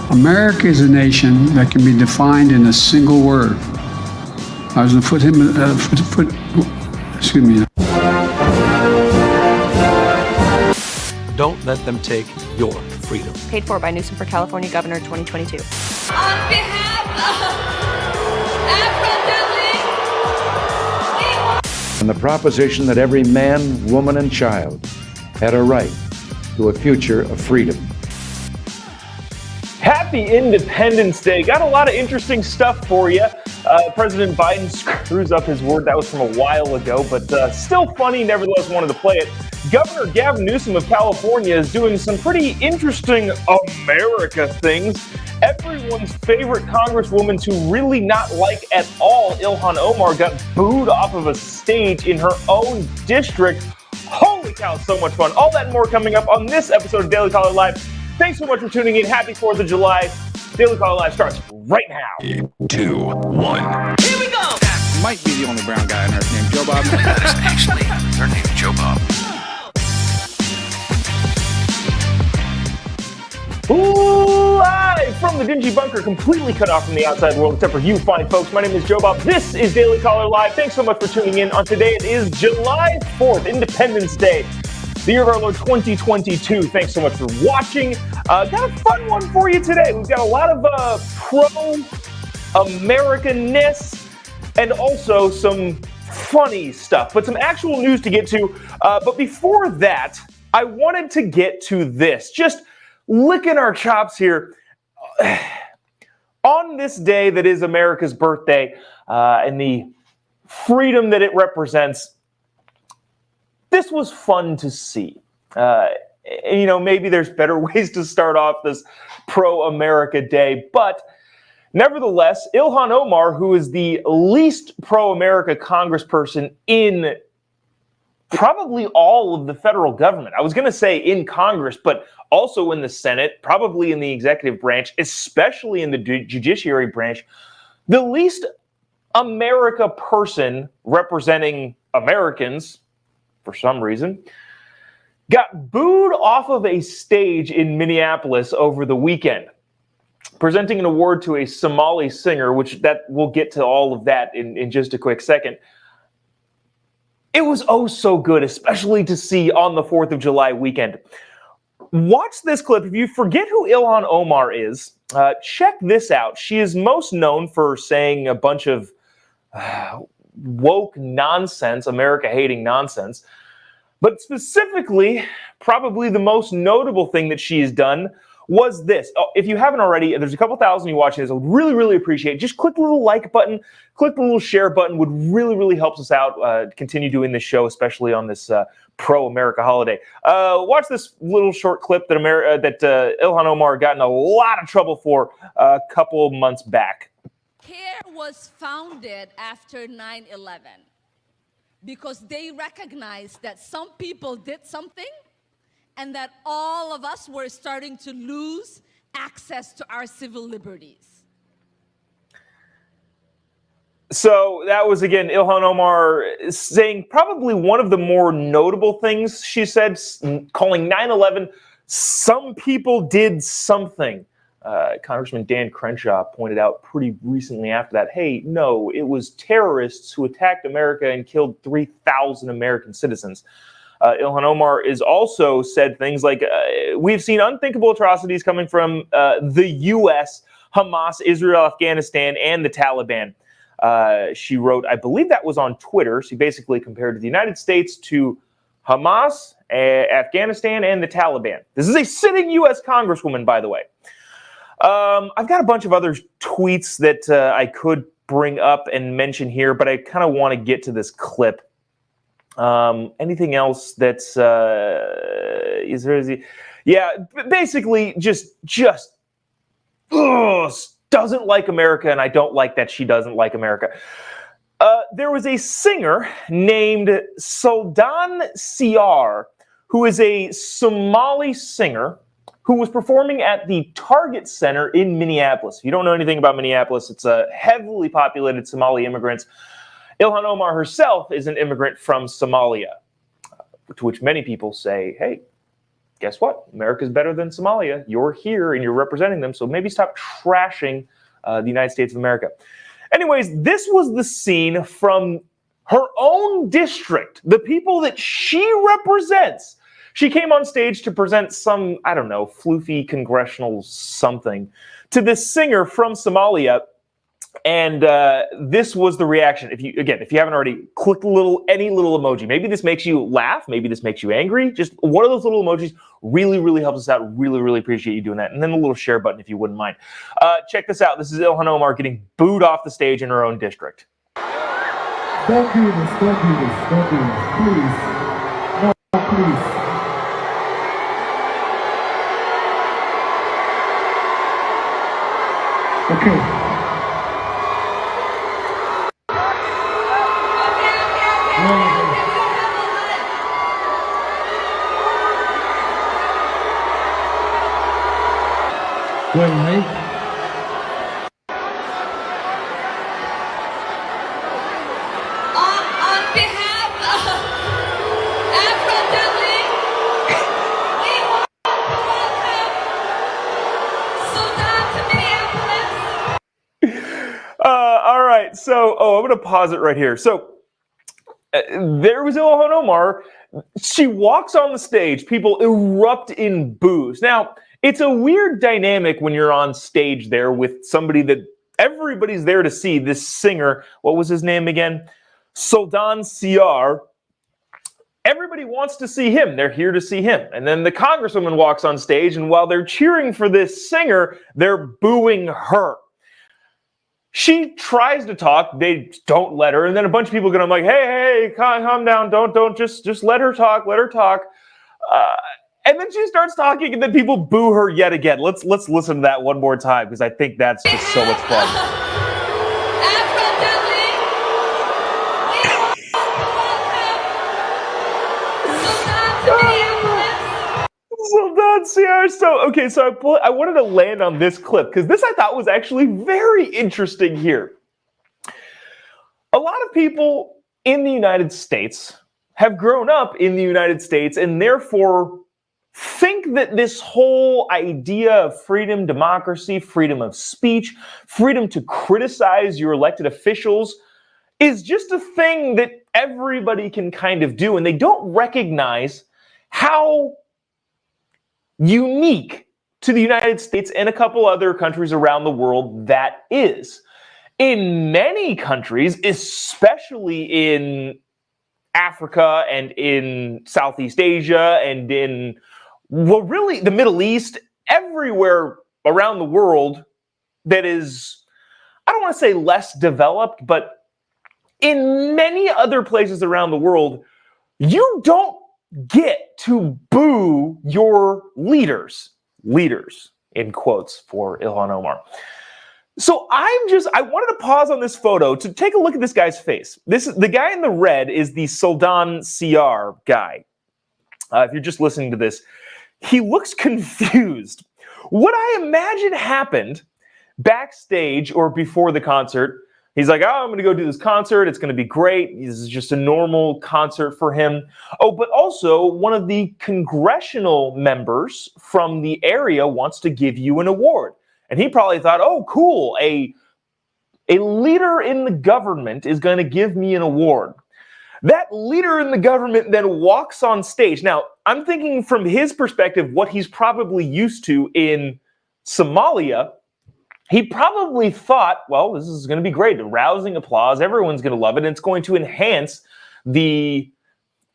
America is a nation that can be defined in a single word. I was going to excuse me. Don't let them take your freedom. Paid for by Newsom for California Governor 2022. On behalf of and the proposition that every man, woman, and child had a right to a future of freedom. Happy Independence Day. Got a lot of interesting stuff for you. President Biden screws up his word. That was from a while ago, but still funny. Nevertheless, wanted to play it. Governor Gavin Newsom of California is doing some pretty interesting America things. Everyone's favorite congresswoman to really not like at all, Ilhan Omar, got booed off of a stage in her own district. Holy cow, so much fun. All that and more coming up on this episode of Daily Caller Live. Thanks so much for tuning in. Happy 4th of July. Daily Caller Live starts right now. 3, 2, 1. Here we go! That might be the only brown guy on earth named Jobob. That is actually her name, Jobob. Live from the dingy bunker, completely cut off from the outside world, except for you fine folks. My name is Jobob. This is Daily Caller Live. Thanks so much for tuning in. On today, it is July 4th, Independence Day, the year of our Lord 2022. Thanks so much for watching. Got a fun one for you today. We've got a lot of pro-American-ness and also some funny stuff, but some actual news to get to. But before that, I wanted to get to this. Just licking our chops here. On this day that is America's birthday and the freedom that it represents, this was fun to see. Maybe there's better ways to start off this pro-America day, but nevertheless, Ilhan Omar, who is the least pro-America congressperson in probably all of the federal government. I was going to say in Congress, but also in the Senate, probably in the executive branch, especially in the judiciary branch. The least America person representing Americans, for some reason, got booed off of a stage in Minneapolis over the weekend, presenting an award to a Somali singer, which that we'll get to all of that in just a quick second. It was oh so good, especially to see on the 4th of July weekend. Watch this clip. If you forget who Ilhan Omar is, check this out. She is most known for saying a bunch of woke nonsense, America-hating nonsense. But specifically, probably the most notable thing that she has done was this. Oh, if you haven't already, there's a couple thousand you watching this. I would really, really appreciate it. Just click the little like button, click the little share button. Would really, really helps us out continue doing this show, especially on this pro-America holiday. Watch this little short clip that Ilhan Omar got in a lot of trouble for a couple months back. CARE was founded after 9/11 because they recognized that some people did something and that all of us were starting to lose access to our civil liberties. So that was, again, Ilhan Omar saying probably one of the more notable things she said, calling 9/11, some people did something. Congressman Dan Crenshaw pointed out pretty recently after that, hey, no, it was terrorists who attacked America and killed 3,000 American citizens. Ilhan Omar has also said things like, we've seen unthinkable atrocities coming from the U.S., Hamas, Israel, Afghanistan, and the Taliban. She wrote, I believe that was on Twitter. She basically compared the United States to Hamas, Afghanistan, and the Taliban. This is a sitting U.S. Congresswoman, by the way. I've got a bunch of other tweets that I could bring up and mention here, but I kind of want to get to this clip. Anything else that's basically just doesn't like America, and I don't like that she doesn't like America. There was a singer named Sultan Siar, who is a Somali singer who was performing at the Target Center in Minneapolis. If you don't know anything about Minneapolis, it's a heavily populated Somali immigrants. Ilhan Omar herself is an immigrant from Somalia, to which many people say, hey, guess what? America's better than Somalia. You're here and you're representing them, so maybe stop trashing the United States of America. Anyways, this was the scene from her own district, the people that she represents. She came on stage to present some, I don't know, floofy congressional something to this singer from Somalia. And this was the reaction. If you haven't already, click any little emoji. Maybe this makes you laugh. Maybe this makes you angry. Just one of those little emojis really, really helps us out. Really, really appreciate you doing that. And then the little share button if you wouldn't mind. Check this out. This is Ilhan Omar getting booed off the stage in her own district. Don't do this. Don't do this. Don't do this. Please. No, please. Okay. Go ahead, mate. On behalf of Afro-Delhi, we want to welcome Sultan to Minneapolis. All right, so I'm going to pause it right here. So there was Ilhan Omar. She walks on the stage. People erupt in boos. Now, it's a weird dynamic when you're on stage there with somebody that everybody's there to see, this singer. What was his name again? Sultan Siar. Everybody wants to see him. They're here to see him. And then the congresswoman walks on stage, and while they're cheering for this singer, they're booing her. She tries to talk, they don't let her, and then a bunch of people get on like, hey, calm down, don't, just let her talk. And then she starts talking, and then people boo her yet again. Let's listen to that one more time, because I think that's just so much fun. Afro-Delhi, we welcome Sultan to Minneapolis. Sultan Siar. So I wanted to land on this clip, because this I thought was actually very interesting here. A lot of people in the United States have grown up in the United States, and therefore think that this whole idea of freedom, democracy, freedom of speech, freedom to criticize your elected officials is just a thing that everybody can kind of do. And they don't recognize how unique to the United States and a couple other countries around the world that is. In many countries, especially in Africa and in Southeast Asia and in, well, really the Middle East, everywhere around the world that is, I don't want to say less developed, but in many other places around the world, you don't get to boo your leaders in quotes for Ilhan Omar. So I wanted to pause on this photo to take a look at this guy's face. The guy in the red is the Sultan Siar guy. If you're just listening to this, he looks confused. What I imagine happened backstage or before the concert, he's like, I'm going to go do this concert. It's going to be great. This is just a normal concert for him. Oh, but also one of the congressional members from the area wants to give you an award. And he probably thought, oh, cool, a leader in the government is going to give me an award. That leader in the government then walks on stage. Now, I'm thinking from his perspective, what he's probably used to in Somalia, he probably thought, well, this is going to be great. Rousing applause. Everyone's going to love it. And it's going to enhance the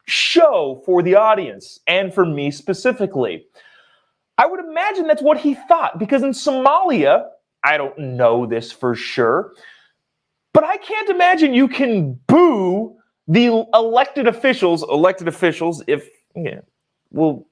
show for the audience and for me specifically. I would imagine that's what he thought, because in Somalia, I don't know this for sure, but I can't imagine you can boo the elected officials, if, we'll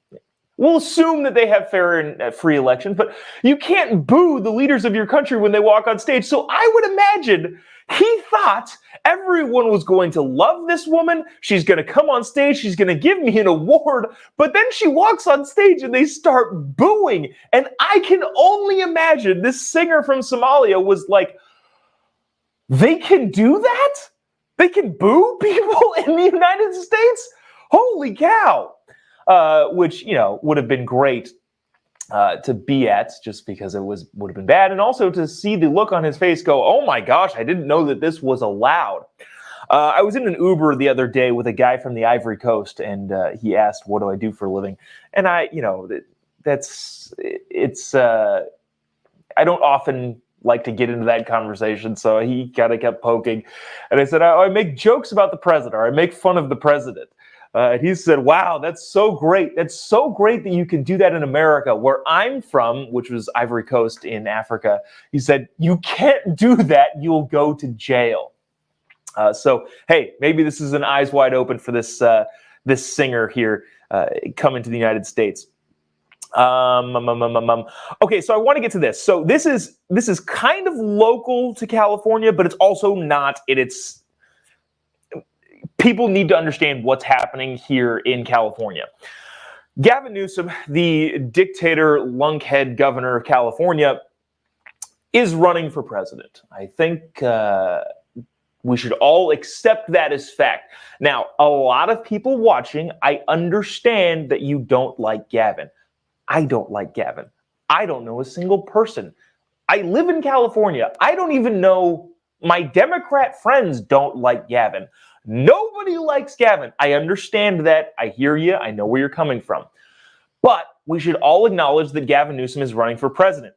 assume that they have fair and free elections, but you can't boo the leaders of your country when they walk on stage. So I would imagine he thought everyone was going to love this woman. She's going to come on stage. She's going to give me an award. But then she walks on stage and they start booing. And I can only imagine this singer from Somalia was like, they can do that? They can boo people in the United States? Holy cow. which, would have been great to be at, just because it would have been bad, and also to see the look on his face go, oh my gosh, I didn't know that this was allowed. I was in an Uber the other day with a guy from the Ivory Coast, and he asked, what do I do for a living? And I don't often like to get into that conversation, so he kind of kept poking. And I said, I make jokes about the president, or I make fun of the president. And he said, wow, that's so great. That's so great that you can do that in America. Where I'm from, which was Ivory Coast in Africa, he said, you can't do that. You'll go to jail. So, hey, maybe this is an eyes wide open for this singer here coming to the United States. Okay, so I want to get to this. So this is kind of local to California, but it's also not. It's people need to understand what's happening here in California. Gavin Newsom, the dictator, lunkhead governor of California, is running for president. I think we should all accept that as fact. Now, a lot of people watching, I understand that you don't like Gavin. I don't like Gavin. I don't know a single person. I live in California. I don't even know, my Democrat friends don't like Gavin. Nobody likes Gavin. I understand that. I hear you. I know where you're coming from. But we should all acknowledge that Gavin Newsom is running for president.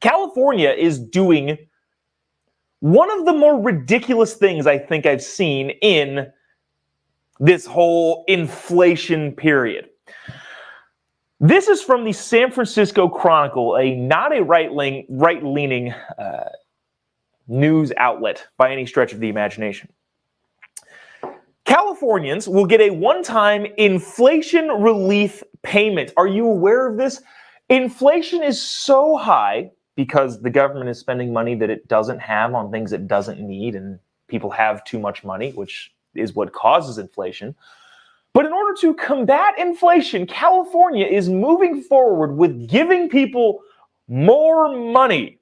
California is doing one of the more ridiculous things I think I've seen in this whole inflation period. This is from the San Francisco Chronicle, not a right-leaning news outlet by any stretch of the imagination. Californians will get a one-time inflation relief payment. Are you aware of this? Inflation is so high because the government is spending money that it doesn't have on things it doesn't need, and people have too much money, which is what causes inflation. But in order to combat inflation, California is moving forward with giving people more money.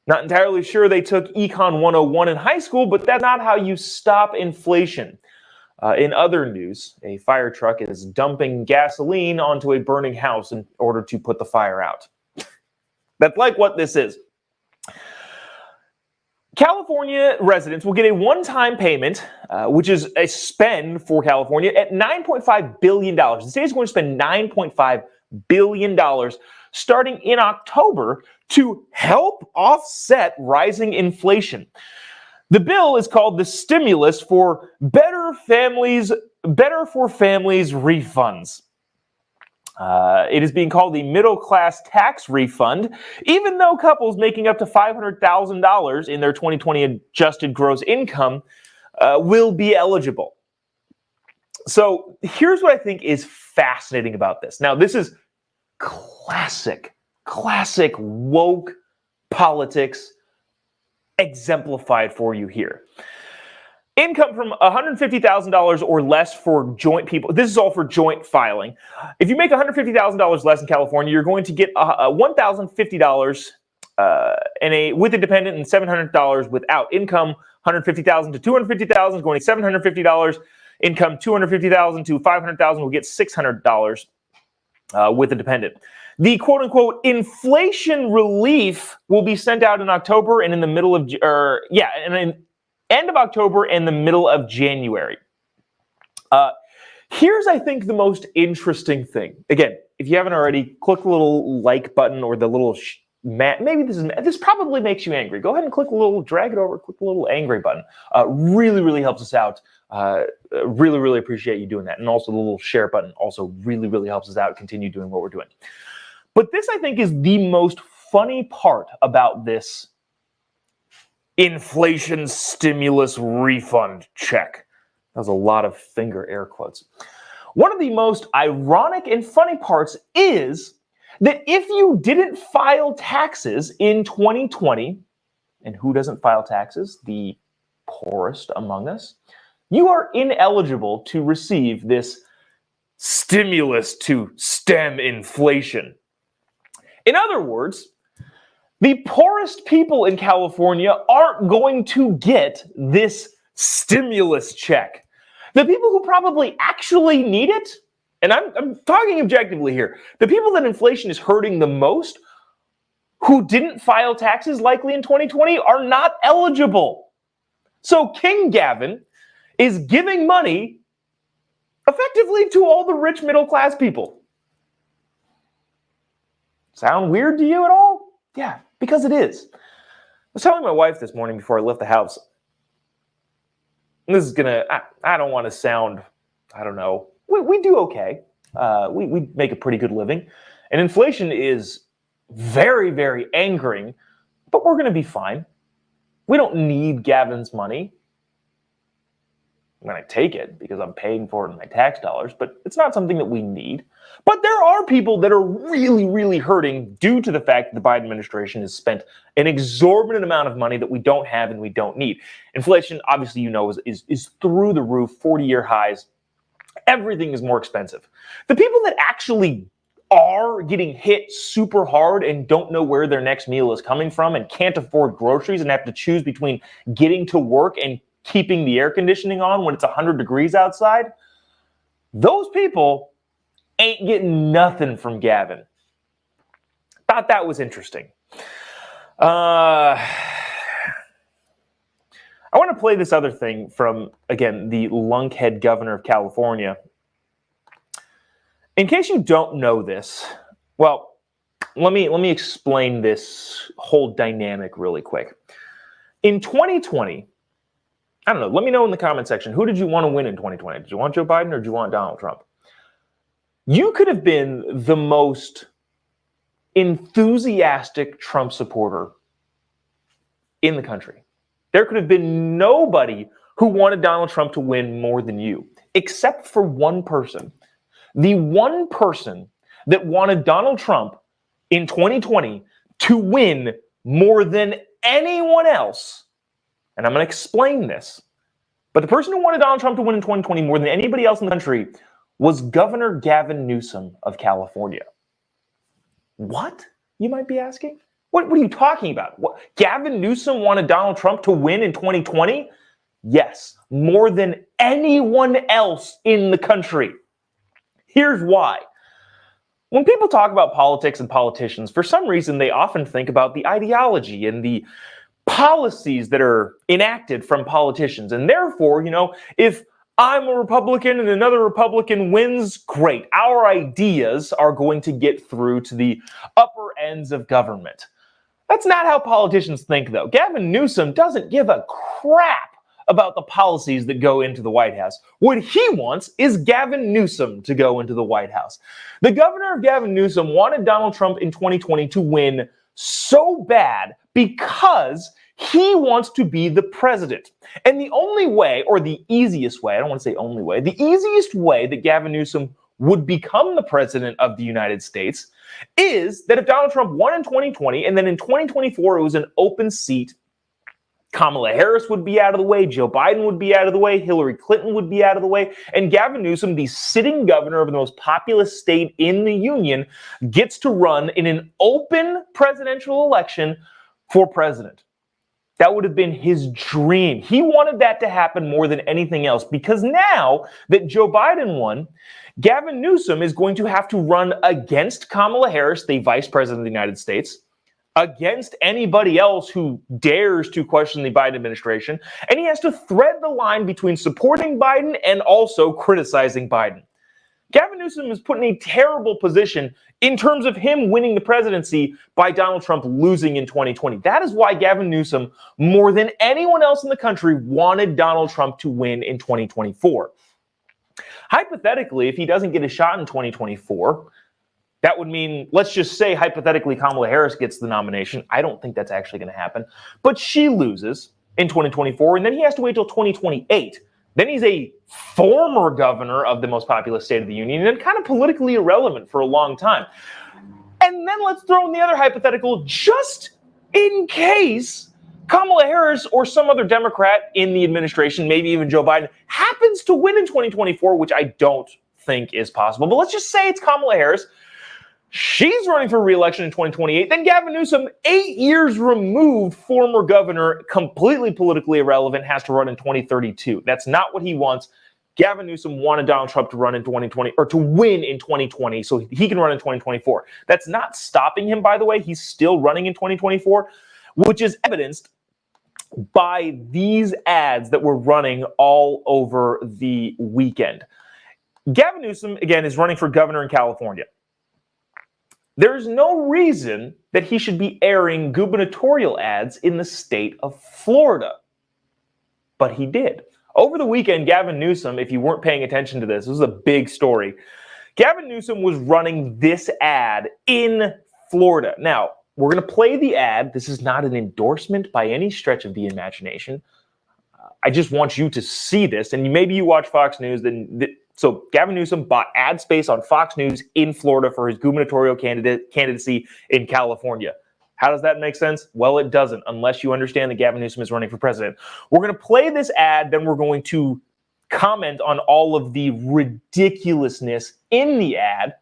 Not entirely sure they took Econ 101 in high school, but that's not how you stop inflation. In other news, a fire truck is dumping gasoline onto a burning house in order to put the fire out. That's like what this is. California residents will get a one-time payment, which is a spend for California, at $9.5 billion. The state is going to spend $9.5 billion starting in October to help offset rising inflation. The bill is called the Stimulus for Better for Families Refunds. It is being called the Middle Class Tax Refund, even though couples making up to $500,000 in their 2020 adjusted gross income will be eligible. So here's what I think is fascinating about this. Now, this is classic woke politics exemplified for you here. Income from $150,000 or less for joint people. This is all for joint filing. If you make $150,000 less in California, you're going to get $1,050 with a dependent and $700 without. Income $150,000 to $250,000 is going to $750. Income $250,000 to $500,000 will get $600 with a dependent. The quote-unquote inflation relief will be sent out in October and in the middle of, end of October and the middle of January. Here's, I think, the most interesting thing. Again, if you haven't already, click the little like button or the little maybe this probably makes you angry. Go ahead and click drag it over, click the little angry button. Really helps us out. Really appreciate you doing that. And also the little share button also really helps us out. Continue doing what we're doing. But this, I think, is the most funny part about this inflation stimulus refund check. That was a lot of finger air quotes. One of the most ironic and funny parts is that if you didn't file taxes in 2020, and who doesn't file taxes? The poorest among us. You are ineligible to receive this stimulus to stem inflation. In other words, the poorest people in California aren't going to get this stimulus check. The people who probably actually need it, and I'm talking objectively here, the people that inflation is hurting the most, who didn't file taxes likely in 2020, are not eligible. So King Gavin is giving money effectively to all the rich middle class people. Sound weird to you at all? Yeah, because it is. I was telling my wife this morning before I left the house, this is gonna, I don't want to sound, I don't know, we do okay. We make a pretty good living. And inflation is very, very angering, but we're gonna be fine. We don't need Gavin's money. I'm going to take it because I'm paying for it in my tax dollars, but it's not something that we need. But there are people that are really, really hurting due to the fact that the Biden administration has spent an exorbitant amount of money that we don't have and we don't need. Inflation, obviously, you know, is through the roof, 40-year highs. Everything is more expensive. The people that actually are getting hit super hard and don't know where their next meal is coming from and can't afford groceries and have to choose between getting to work and keeping the air conditioning on when it's 100 degrees outside, those people ain't getting nothing from Gavin. Thought that was interesting. I want to play this other thing from, again, the lunkhead governor of California. In case you don't know this, well, let me explain this whole dynamic really quick. In 2020, I don't know, let me know in the comment section, who did you want to win in 2020? Did you want Joe Biden or did you want Donald Trump? You could have been the most enthusiastic Trump supporter in the country. There could have been nobody who wanted Donald Trump to win more than you, except for one person. The one person that wanted Donald Trump in 2020 to win more than anyone else, and I'm going to explain this, but the person who wanted Donald Trump to win in 2020 more than anybody else in the country was Governor Gavin Newsom of California. What, you might be asking? What are you talking about? What, Gavin Newsom wanted Donald Trump to win in 2020? Yes, more than anyone else in the country. Here's why. When people talk about politics and politicians, for some reason, they often think about the ideology and the policies that are enacted from politicians. And therefore, you know, if I'm a Republican and another Republican wins, great. Our ideas are going to get through to the upper ends of government. That's not how politicians think, though. Gavin Newsom doesn't give a crap about the policies that go into the White House. What he wants is Gavin Newsom to go into the White House. The governor of Gavin Newsom wanted Donald Trump in 2020 to win so bad because he wants to be the president. And the only way, or the easiest way, I don't want to say only way, the easiest way that Gavin Newsom would become the president of the United States is that if Donald Trump won in 2020 and then in 2024 it was an open seat, Kamala Harris would be out of the way, Joe Biden would be out of the way, Hillary Clinton would be out of the way, and Gavin Newsom, the sitting governor of the most populous state in the union, gets to run in an open presidential election for president. That would have been his dream. He wanted that to happen more than anything else because now that Joe Biden won, Gavin Newsom is going to have to run against Kamala Harris, the vice president of the United States, against anybody else who dares to question the Biden administration, and he has to thread the line between supporting Biden and also criticizing Biden. Gavin Newsom is put in a terrible position in terms of him winning the presidency by Donald Trump losing in 2020. That is why Gavin Newsom, more than anyone else in the country, wanted Donald Trump to win in 2024. Hypothetically, if he doesn't get a shot in 2024, that would mean, let's just say, hypothetically, Kamala Harris gets the nomination. I don't think that's actually going to happen. But she loses in 2024, and then he has to wait till 2028. Then he's a former governor of the most populous state of the union and kind of politically irrelevant for a long time. And then let's throw in the other hypothetical, just in case Kamala Harris or some other Democrat in the administration, maybe even Joe Biden, happens to win in 2024, which I don't think is possible. But let's just say it's Kamala Harris. She's running for re-election in 2028. Then Gavin Newsom, 8 years removed, former governor, completely politically irrelevant, has to run in 2032. That's not what he wants. Gavin Newsom wanted Donald Trump to run in 2020 or to win in 2020 so he can run in 2024. That's not stopping him, by the way. He's still running in 2024, which is evidenced by these ads that were running all over the weekend. Gavin Newsom, again, is running for governor in California. There's no reason that he should be airing gubernatorial ads in the state of Florida. But he did. Over the weekend, Gavin Newsom, if you weren't paying attention to this was a big story. Gavin Newsom was running this ad in Florida. Now, we're going to play the ad. This is not an endorsement by any stretch of the imagination. I just want you to see this. And maybe you watch Fox News. So Gavin Newsom bought ad space on Fox News in Florida for his gubernatorial candidacy in California. How does that make sense? Well, it doesn't, unless you understand that Gavin Newsom is running for president. We're going to play this ad, then we're going to comment on all of the ridiculousness in the ad,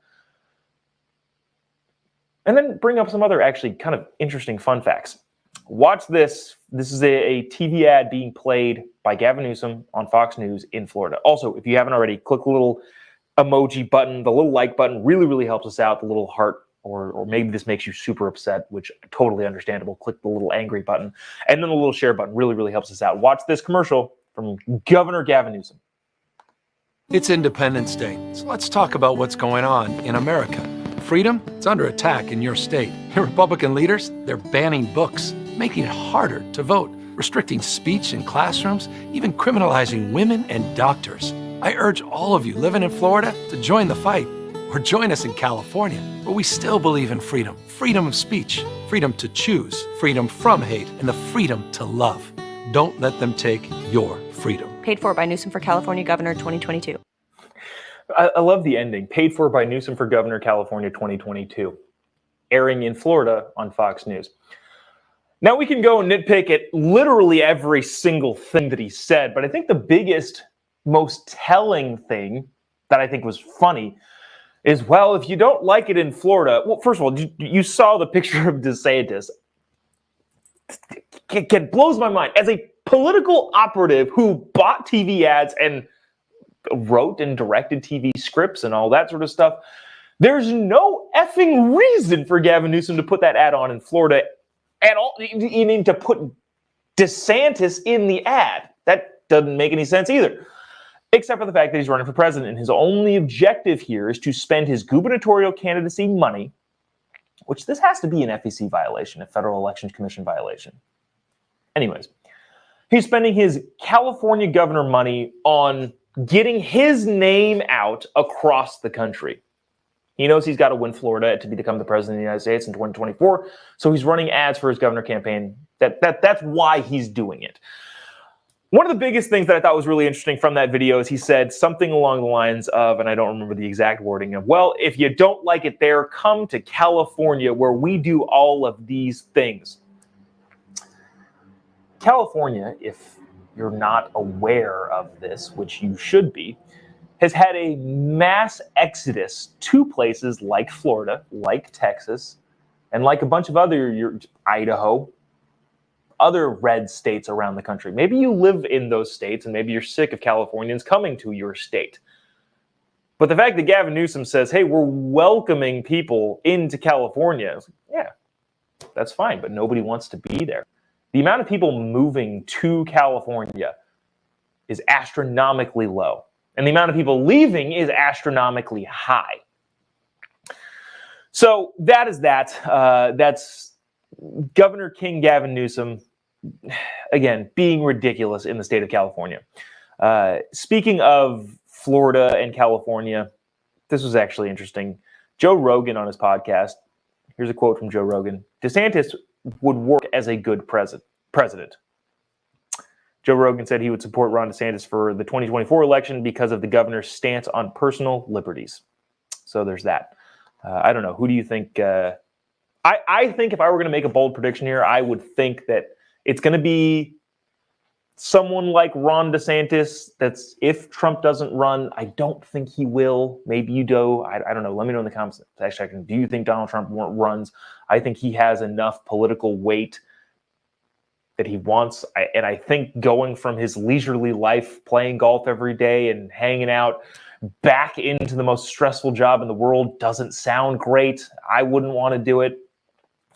and then bring up some other actually kind of interesting fun facts. Watch this. This is a TV ad being played by Gavin Newsom on Fox News in Florida. Also, if you haven't already, click the little emoji button, the little like button really, really helps us out, the little heart. Or maybe this makes you super upset, which totally understandable. Click the little angry button. And then the little share button really, really helps us out. Watch this commercial from Governor Gavin Newsom. It's Independence Day, so let's talk about what's going on in America. Freedom, it's under attack in your state. Your Republican leaders, they're banning books, making it harder to vote, restricting speech in classrooms, even criminalizing women and doctors. I urge all of you living in Florida to join the fight. Or join us in California, where we still believe in freedom. Freedom of speech, freedom to choose, freedom from hate, and the freedom to love. Don't let them take your freedom. Paid for by Newsom for California Governor 2022. I love the ending. Paid for by Newsom for Governor California 2022. Airing in Florida on Fox News. Now we can go and nitpick at literally every single thing that he said, but I think the biggest, most telling thing that I think was funny is, well, if you don't like it in Florida, well, first of all, you saw the picture of DeSantis. It blows my mind. As a political operative who bought TV ads and wrote and directed TV scripts and all that sort of stuff, there's no effing reason for Gavin Newsom to put that ad on in Florida at all. You need to put DeSantis in the ad. That doesn't make any sense either. Except for the fact that he's running for president, and his only objective here is to spend his gubernatorial candidacy money, which this has to be an FEC violation, a Federal Election Commission violation. Anyways, he's spending his California governor money on getting his name out across the country. He knows he's got to win Florida to become the president of the United States in 2024, so he's running ads for his governor campaign. That's why he's doing it. One of the biggest things that I thought was really interesting from that video is he said something along the lines of, and I don't remember the exact wording of, well, if you don't like it there, come to California where we do all of these things. California, if you're not aware of this, which you should be, has had a mass exodus to places like Florida, like Texas, and like a bunch of other, Idaho, other red states around the country. Maybe you live in those states and maybe you're sick of Californians coming to your state. But the fact that Gavin Newsom says, hey, we're welcoming people into California, yeah, that's fine, but nobody wants to be there. The amount of people moving to California is astronomically low, and the amount of people leaving is astronomically high. So that is that. That's Governor King Gavin Newsom, again, being ridiculous in the state of California. Speaking of Florida and California, this was actually interesting. Joe Rogan on his podcast, here's a quote from Joe Rogan. DeSantis would work as a good president. Joe Rogan said he would support Ron DeSantis for the 2024 election because of the governor's stance on personal liberties. So there's that. I don't know. Who do you think? I think if I were going to make a bold prediction here, I would think that it's going to be someone like Ron DeSantis. That's if Trump doesn't run. I don't think he will. Maybe you do. I don't know. Let me know in the comments section. Do you think Donald Trump runs? I think he has enough political weight that he wants. And I think going from his leisurely life, playing golf every day and hanging out, back into the most stressful job in the world doesn't sound great. I wouldn't want to do it.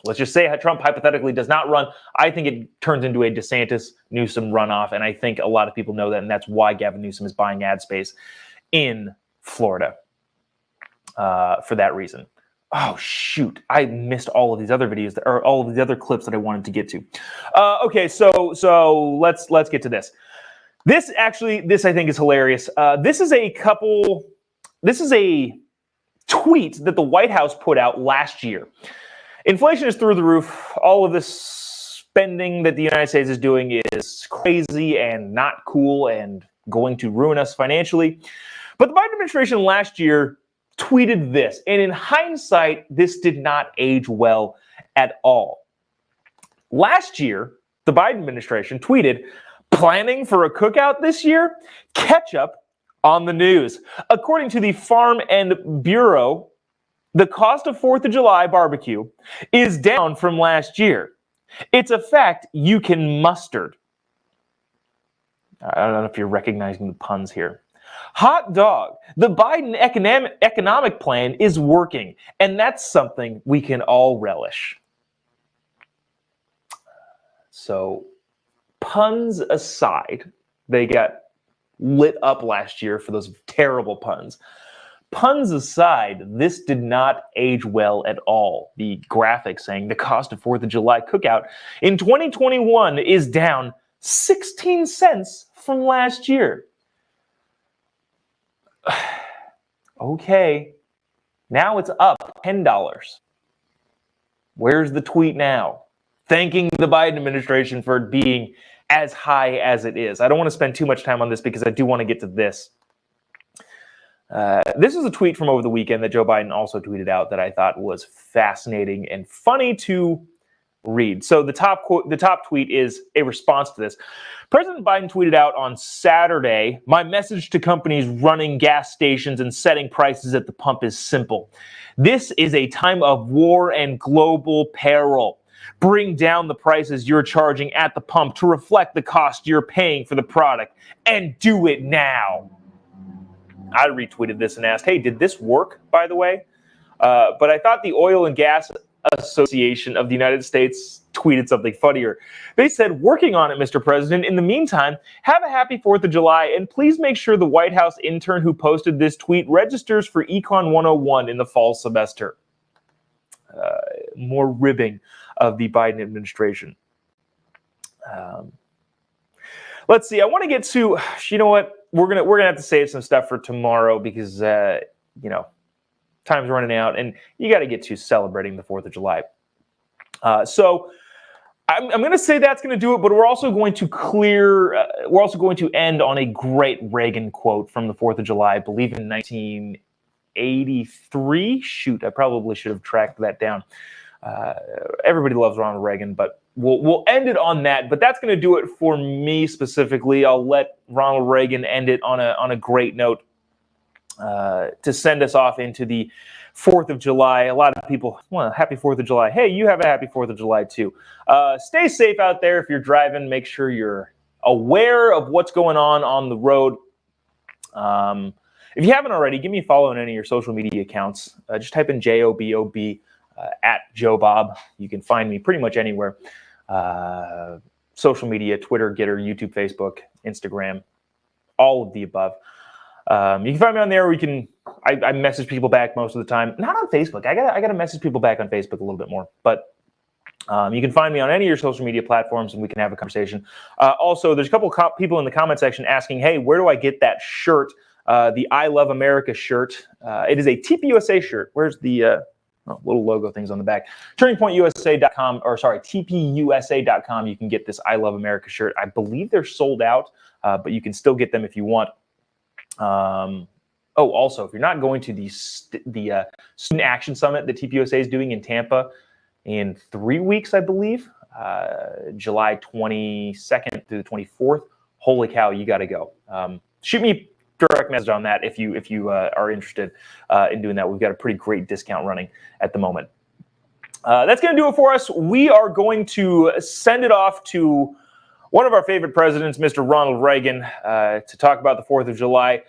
Let's just say Trump hypothetically does not run. I think it turns into a DeSantis-Newsom runoff, and I think a lot of people know that, and that's why Gavin Newsom is buying ad space in Florida for that reason. Oh, shoot. I missed all of these other videos, or all of the other clips that I wanted to get to. Okay, so let's get to this. This I think is hilarious. This is a tweet that the White House put out last year. Inflation is through the roof. All of this spending that the United States is doing is crazy and not cool and going to ruin us financially. But the Biden administration last year tweeted this, and in hindsight, this did not age well at all. Last year, the Biden administration tweeted, "Planning for a cookout this year? Ketchup on the news." According to the Farm and Bureau, the cost of 4th of July barbecue is down from last year. It's a fact you can mustard. I don't know if you're recognizing the puns here. Hot dog. The Biden economic plan is working, and that's something we can all relish. So, puns aside, they got lit up last year for those terrible puns. Puns aside, this did not age well at all. The graphic saying the cost of 4th of July cookout in 2021 is down 16 cents from last year. Okay, now it's up $10. Where's the tweet now? Thanking the Biden administration for being as high as it is. I don't want to spend too much time on this because I do want to get to this. This is a tweet from over the weekend that Joe Biden also tweeted out that I thought was fascinating and funny to read. So the top tweet is a response to this. President Biden tweeted out on Saturday, "My message to companies running gas stations and setting prices at the pump is simple. This is a time of war and global peril. Bring down the prices you're charging at the pump to reflect the cost you're paying for the product, and do it now." I retweeted this and asked, hey, did this work, by the way? But I thought the Oil and Gas Association of the United States tweeted something funnier. They said, "Working on it, Mr. President. In the meantime, have a happy 4th of July, and please make sure the White House intern who posted this tweet registers for Econ 101 in the fall semester." More ribbing of the Biden administration. Let's see. I want to get to, you know what? We're gonna have to save some stuff for tomorrow because time's running out, and you got to get to celebrating the 4th of July. So I'm going to say that's going to do it, but we're also going to end on a great Reagan quote from the 4th of July, I believe in 1983. Shoot, I probably should have tracked that down. Everybody loves Ronald Reagan, but we'll end it on that. But that's going to do it for me specifically. I'll let Ronald Reagan end it on a great note to send us off into the 4th of July. A lot of people, well, happy 4th of July. Hey, you have a happy 4th of July too. Stay safe out there if you're driving. Make sure you're aware of what's going on the road. If you haven't already, give me a follow on any of your social media accounts. Just type in JOBOB at Jobob. You can find me pretty much anywhere. Social media, Twitter, Getter, YouTube, Facebook, Instagram, all of the above. You can find me on there. I message people back most of the time. Not on Facebook. I gotta message people back on Facebook a little bit more. But you can find me on any of your social media platforms, and we can have a conversation. Also, there's a couple people in the comment section asking, "Hey, where do I get that shirt? The I Love America shirt." It is a TPUSA shirt. Where's the little logo things on the back? TurningPointUSA.com, or sorry, TPUSA.com. You can get this I Love America shirt. I believe they're sold out, but you can still get them if you want. Also, if you're not going to the Student Action Summit that TPUSA is doing in Tampa in 3 weeks, I believe, July 22nd through the 24th, holy cow, you got to go. Shoot me a direct message on that if you are interested in doing that. We've got a pretty great discount running at the moment. That's going to do it for us. We are going to send it off to one of our favorite presidents, Mr. Ronald Reagan, to talk about the 4th of July.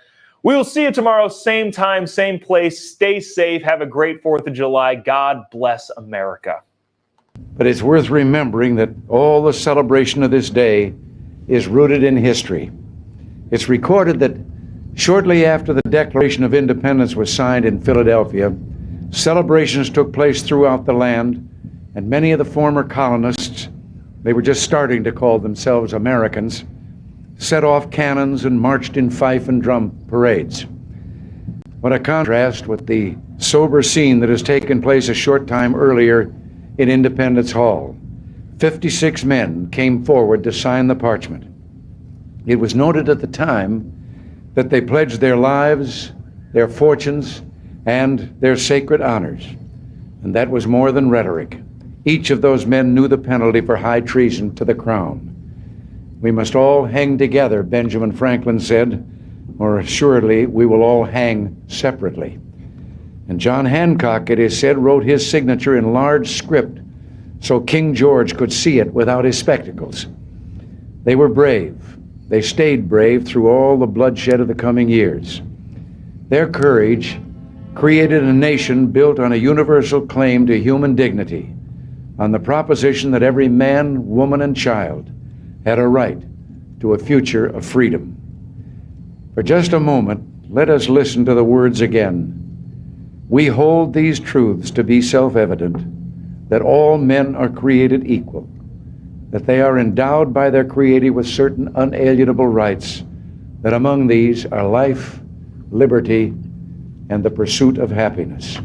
We will see you tomorrow, same time, same place. Stay safe. Have a great 4th of July. God bless America. But it's worth remembering that all the celebration of this day is rooted in history. It's recorded that shortly after the Declaration of Independence was signed in Philadelphia, celebrations took place throughout the land, and many of the former colonists, they were just starting to call themselves Americans, set off cannons and marched in fife and drum parades. What a contrast with the sober scene that has taken place a short time earlier in Independence Hall. 56 men came forward to sign the parchment. It was noted at the time that they pledged their lives, their fortunes, and their sacred honors. And that was more than rhetoric. Each of those men knew the penalty for high treason to the crown. We must all hang together, Benjamin Franklin said, or assuredly we will all hang separately. And John Hancock, it is said, wrote his signature in large script so King George could see it without his spectacles. They were brave. They stayed brave through all the bloodshed of the coming years. Their courage created a nation built on a universal claim to human dignity, on the proposition that every man, woman, and child had a right to a future of freedom. For just a moment, let us listen to the words again. We hold these truths to be self-evident, that all men are created equal, that they are endowed by their Creator with certain unalienable rights, that among these are life, liberty, and the pursuit of happiness.